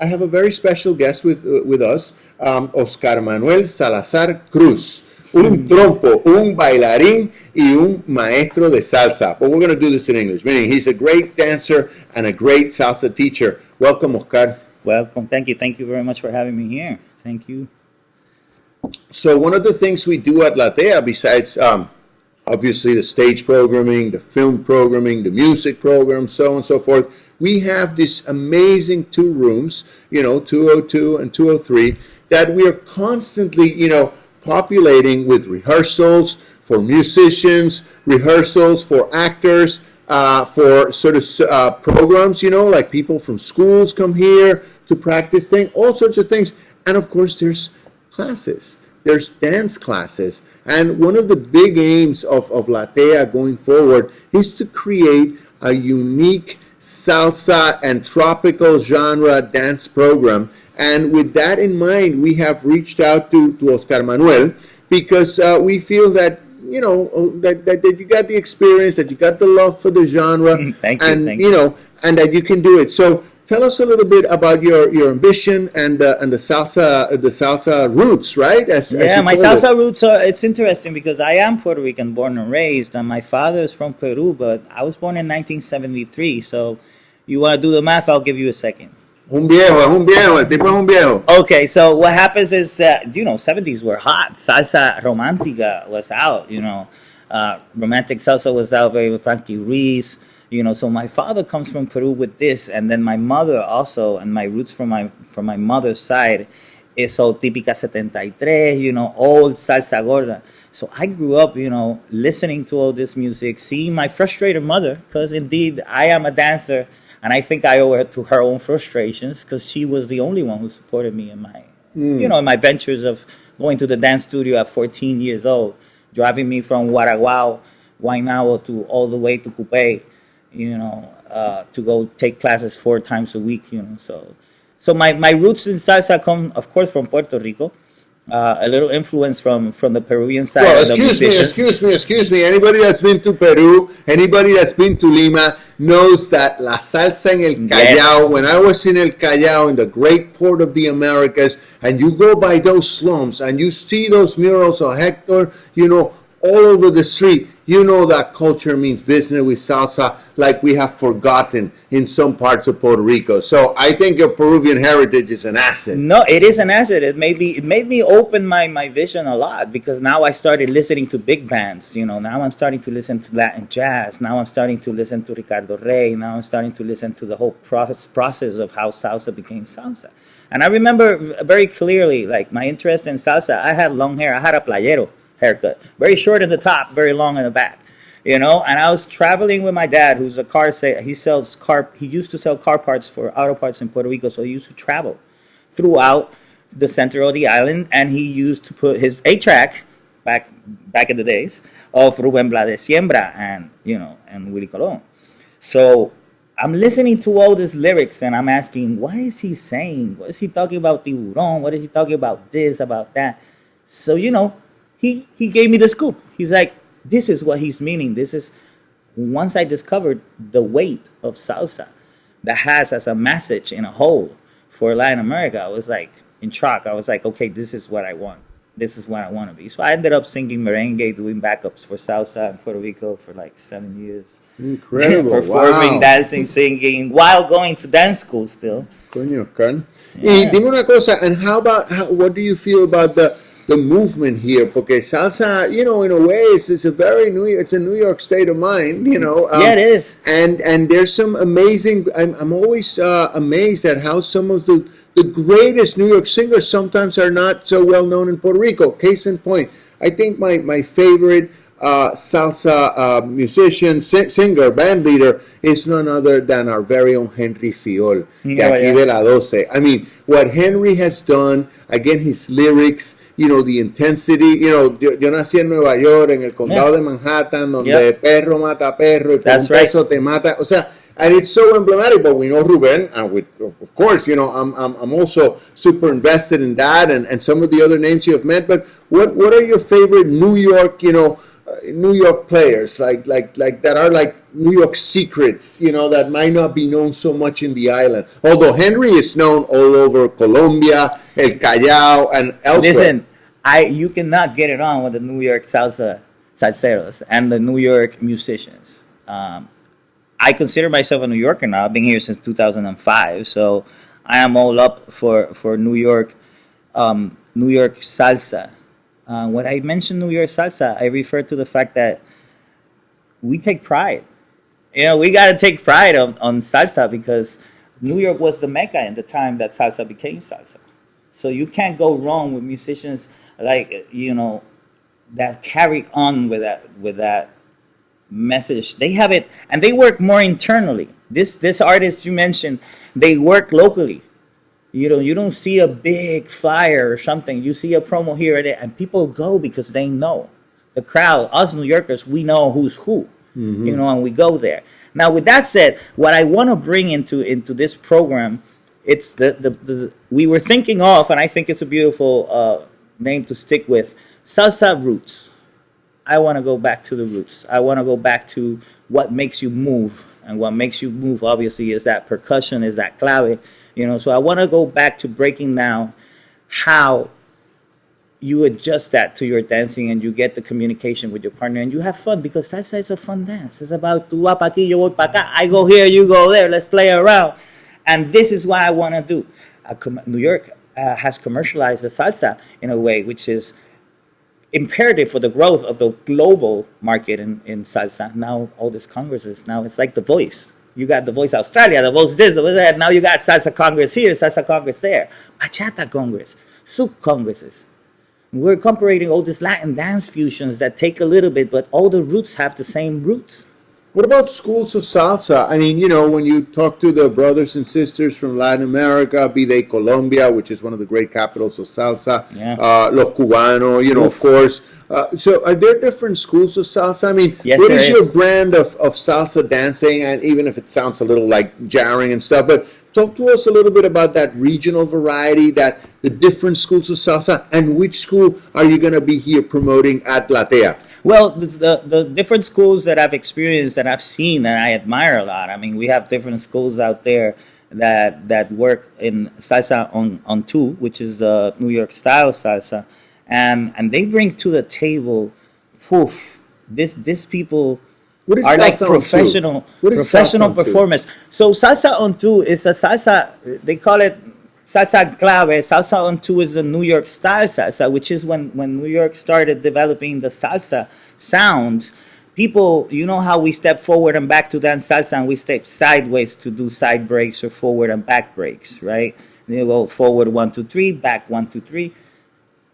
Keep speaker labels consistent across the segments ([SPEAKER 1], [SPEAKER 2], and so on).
[SPEAKER 1] I have a very special guest with us, Oscar Manuel Salazar Cruz. Un trompo, un bailarín y un maestro de salsa. But we're going to do this in English, meaning he's a great dancer and a great salsa teacher. Welcome, Oscar.
[SPEAKER 2] Welcome. Thank you. Thank you very much for having me here. Thank you.
[SPEAKER 1] So one of the things we do at Latea, besides obviously the stage programming, the film programming, the music program, so on and so forth, we have these amazing 2 rooms, 202 and 203, that we are constantly, populating with rehearsals for musicians, rehearsals for actors, for sort of programs, like people from schools come here to practice things, all sorts of things. And of course, there's classes, there's dance classes. And one of the big aims of Latea going forward is to create a unique salsa and tropical genre dance program. And with that in mind, we have reached out to Oscar Manuel because we feel that, that you got the experience, that you got the love for the genre,
[SPEAKER 2] Thank you.
[SPEAKER 1] And that you can do it. So tell us a little bit about your ambition and the salsa roots, right?
[SPEAKER 2] My salsa roots it's interesting because I am Puerto Rican, born and raised, and my father is from Peru, but I was born in 1973. So you want to do the math? I'll give you a second.
[SPEAKER 1] Un viejo, el tipo es un viejo.
[SPEAKER 2] Okay, so what happens is that, 70s were hot. Salsa romántica was out, romantic salsa was out with Frankie Ruiz, so my father comes from Peru with this, and then my mother also, and my roots from my mother's side is so típica 73, old salsa gorda. So I grew up, listening to all this music, seeing my frustrated mother, because indeed I am a dancer. And I think I owe it to her own frustrations because she was the only one who supported me in my, in my ventures of going to the dance studio at 14 years old, driving me from Guaraguao, Guaynabo to all the way to Coupé, to go take classes 4 times a week, So my roots in salsa come, of course, from Puerto Rico. A little influence from the Peruvian side.
[SPEAKER 1] Well, excuse me. Anybody that's been to Peru, anybody that's been to Lima knows that la salsa en el Callao, yes. When I was in el Callao, in the great port of the Americas, and you go by those slums and you see those murals of Hector, all over the street, that culture means business with salsa like we have forgotten in some parts of Puerto Rico. So I think your Peruvian heritage is an asset.
[SPEAKER 2] No, it is an asset. It made me open my vision a lot because now I started listening to big bands. Now I'm starting to listen to Latin jazz. Now I'm starting to listen to Ricardo Rey. Now I'm starting to listen to the whole process of how salsa became salsa. And I remember very clearly, like my interest in salsa. I had long hair. I had a playero haircut, very short in the top, very long in the back, and I was traveling with my dad, who's a car he used to sell car parts for auto parts in Puerto Rico, so he used to travel throughout the center of the island, and he used to put his 8-track back in the days of Rubén Blades de Siembra and Willie Colón. So I'm listening to all these lyrics and I'm asking, what is he saying? What is he talking about tiburón? What is he talking about this, about that? So he gave me the scoop. He's like, this is what he's meaning. This is, once I discovered the weight of salsa that has as a message in a whole for Latin America, I was like in shock. I was like, okay, this is what I want. This is what I want to be. So I ended up singing merengue, doing backups for salsa in Puerto Rico for like 7 years.
[SPEAKER 1] Incredible.
[SPEAKER 2] Performing,
[SPEAKER 1] wow.
[SPEAKER 2] Dancing, singing, while going to dance school still.
[SPEAKER 1] Coño, Can. Y dime una cosa, and what do you feel about the movement here? Porque salsa, in a way, it's a New York state of mind,
[SPEAKER 2] Yeah, it is.
[SPEAKER 1] And there's some amazing, I'm always amazed at how some of the greatest New York singers sometimes are not so well known in Puerto Rico. Case in point, I think my favorite salsa musician, singer, band leader is none other than our very own Henry Fiol, de aquí de la 12. I mean, what Henry has done, again, his lyrics, the intensity, yo nací en Nueva York, en el condado de Manhattan, donde perro mata perro y por un peso te mata, o sea, and it's so emblematic. But we know Ruben, and of course, I'm also super invested in that and some of the other names you have met. But what are your favorite New York, New York players, like that are like New York secrets, that might not be known so much in the island. Although Henry is known all over Colombia, El Callao, and elsewhere.
[SPEAKER 2] Listen, you cannot get it on with the New York salseros and the New York musicians. I consider myself a New Yorker now. I've been here since 2005, so I am all up for New York salsa. When I mention New York salsa, I refer to the fact that we take pride. We got to take pride on salsa because New York was the mecca in the time that salsa became salsa. So you can't go wrong with musicians like that carry on with that message. They have it, and they work more internally. This artist you mentioned, they work locally. You don't see a big flyer or something. You see a promo here and there, and people go because they know. The crowd, us New Yorkers, we know who's who, and we go there. Now, with that said, what I want to bring into this program, it's the we were thinking of, and I think it's a beautiful name to stick with, salsa roots. I want to go back to the roots. I want to go back to what makes you move, and what makes you move, obviously, is that percussion, is that clave. So I want to go back to breaking down how you adjust that to your dancing and you get the communication with your partner and you have fun, because salsa is a fun dance. It's about tu vas pa' aquí, yo voy pa' acá. I go here, you go there. Let's play around. And this is what I want to do. New York has commercialized the salsa in a way which is imperative for the growth of the global market in salsa. Now all these congresses, now it's like The Voice. You got The Voice Australia, The Voice this, The Voice that. Now you got Salsa Congress here, Salsa Congress there, Bachata Congress, Souk Congresses. We're incorporating all these Latin dance fusions that take a little bit, but all the roots have the same roots.
[SPEAKER 1] What about schools of salsa? I mean, when you talk to the brothers and sisters from Latin America, be they Colombia, which is one of the great capitals of salsa, Los Cubanos, of course. So are there different schools of salsa? I mean,
[SPEAKER 2] yes,
[SPEAKER 1] what is your brand of salsa dancing? And even if it sounds a little like jarring and stuff, but talk to us a little bit about that regional variety, that the different schools of salsa, and which school are you going to be here promoting at Latea?
[SPEAKER 2] Well, the different schools that I've experienced, that I've seen, and I admire a lot. I mean, we have different schools out there that work in salsa on two, which is the New York style salsa, and they bring to the table, these people are like professional performers. So salsa on two is a salsa. They call it salsa clave. Salsa on two is the New York style salsa, which is when New York started developing the salsa sound. People, how we step forward and back to dance salsa, and we step sideways to do side breaks or forward and back breaks, right? You go forward 1 2 3, back 1 2 3.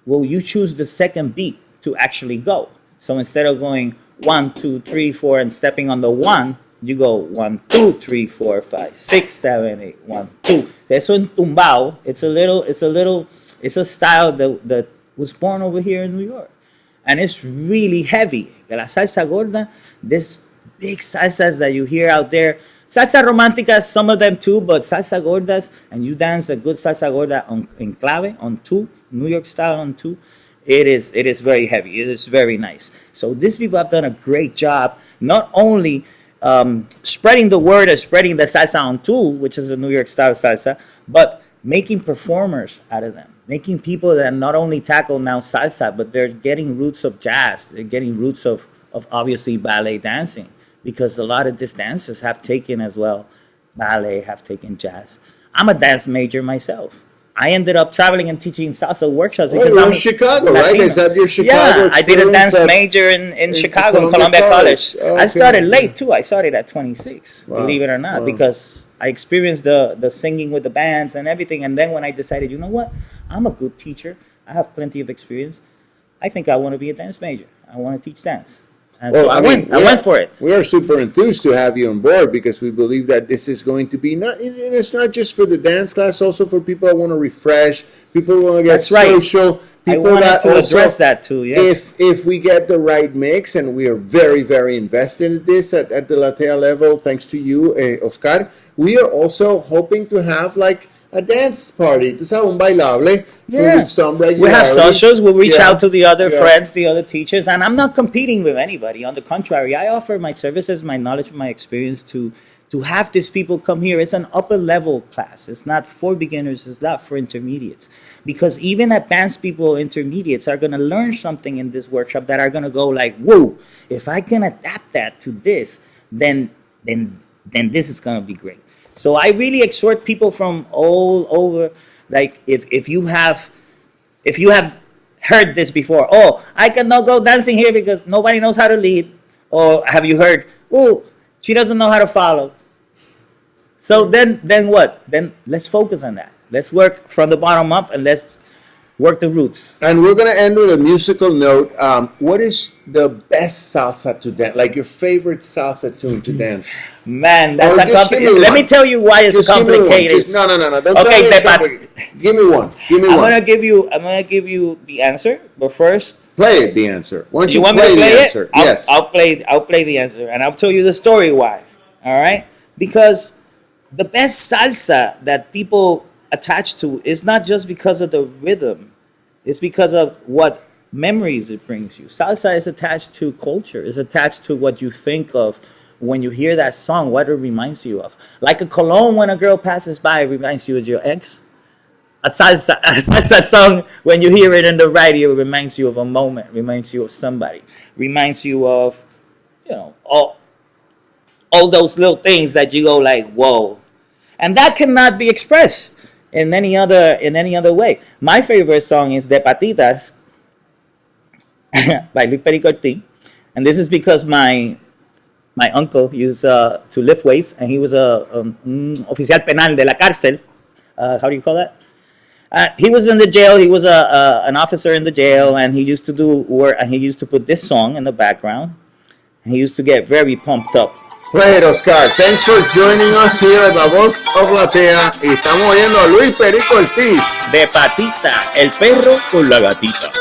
[SPEAKER 2] Well, you choose the second beat to actually go. So instead of going 1 2 3 4 and stepping on the 1, you go 1 2 3 4 5 6 7 8 1 2. Eso en tumbao. It's a style that was born over here in New York, and it's really heavy. La salsa gorda, this big salsas that you hear out there, salsa románticas, some of them too, but salsa gordas, and you dance a good salsa gorda in clave on two, New York style on two. It is very heavy. It is very nice. So these people have done a great job, not only spreading the word of spreading the salsa on two, which is a New York style salsa, but making performers out of them, making people that not only tackle now salsa, but they're getting roots of jazz, they're getting roots of obviously ballet dancing, because a lot of these dancers have taken as well ballet, have taken jazz. I'm a dance major myself. I ended up traveling and teaching salsa workshops.
[SPEAKER 1] Well, you're in Chicago, right? Is that your Chicago?
[SPEAKER 2] Yeah, I did a dance major in Chicago, in Columbia College.
[SPEAKER 1] Oh,
[SPEAKER 2] I started late too. I started at 26, believe it or not,
[SPEAKER 1] Wow.
[SPEAKER 2] because I experienced the singing with the bands and everything. And then when I decided, you know what, I'm a good teacher. I have plenty of experience. I think I want to be a dance major. I want to teach dance. And so I went for it.
[SPEAKER 1] We are super enthused to have you on board, because we believe that this is going to be it's not just for the dance class, also for people that want to refresh, people who want to get social. People
[SPEAKER 2] I wanted
[SPEAKER 1] that
[SPEAKER 2] to
[SPEAKER 1] also
[SPEAKER 2] address that too. Yes.
[SPEAKER 1] If we get the right mix, and we are very, very invested in this at the Latea level, thanks to you, Oscar, we are also hoping to have like a dance party, tú sabes, un bailable,
[SPEAKER 2] Yeah.
[SPEAKER 1] with some
[SPEAKER 2] We have
[SPEAKER 1] regularity.
[SPEAKER 2] socials. We'll reach
[SPEAKER 1] Yeah.
[SPEAKER 2] out to the other
[SPEAKER 1] Yeah.
[SPEAKER 2] friends, the other teachers, and I'm not competing with anybody. On the contrary, I offer my services, my knowledge, my experience to have these people come here. It's an upper level class. It's not for beginners. It's not for intermediates. Because even advanced people, intermediates, are going to learn something in this workshop that are going to go like, whoa, if I can adapt that to this, then this is going to be great. So I really exhort people from all over, like if you have heard this before, oh, I cannot go dancing here because nobody knows how to lead, or have you heard, oh, she doesn't know how to follow. So then what? Then let's focus on that. Let's work from the bottom up and let's work the roots.
[SPEAKER 1] And we're going to end with a musical note. What is the best salsa to dance? Like your favorite salsa tune to dance?
[SPEAKER 2] Man,
[SPEAKER 1] Or
[SPEAKER 2] that's a
[SPEAKER 1] just give me
[SPEAKER 2] Let
[SPEAKER 1] one.
[SPEAKER 2] me tell you why it's
[SPEAKER 1] Just give me one.
[SPEAKER 2] complicated.
[SPEAKER 1] Just- no. Don't
[SPEAKER 2] Okay,
[SPEAKER 1] tell me it's
[SPEAKER 2] Pepa.
[SPEAKER 1] complicated. Give me one. Give me
[SPEAKER 2] I'm
[SPEAKER 1] one.
[SPEAKER 2] gonna give you the answer, but first,
[SPEAKER 1] Play it, the answer. Why don't
[SPEAKER 2] you
[SPEAKER 1] you
[SPEAKER 2] want me to
[SPEAKER 1] play
[SPEAKER 2] play
[SPEAKER 1] the
[SPEAKER 2] it?
[SPEAKER 1] answer? Yes.
[SPEAKER 2] I'll play the answer, and I'll tell you the story why. All right, because the best salsa that people attach to is not just because of the rhythm; it's because of what memories it brings you. Salsa is attached to culture. It's attached to what you think of when you hear that song. What it reminds you of, like a cologne when a girl passes by, it reminds you of your ex. A salsa song, when you hear it in the radio, it reminds you of a moment, reminds you of somebody, reminds you of, all those little things that you go like, whoa. And that cannot be expressed in any other way. My favorite song is De Patitas by Luis Pericorti. And this is because my uncle used to lift weights, and he was a oficial penal de la cárcel. How do you call that? He was in the jail. He was an officer in the jail, and he used to do work. And he used to put this song in the background. And he used to get very pumped up.
[SPEAKER 1] Play it, Oscar. Thanks for joining us here at La Voz of Latea. Y estamos oyendo a Luis Perico Ortiz.
[SPEAKER 2] De Patita, el perro con la gatita.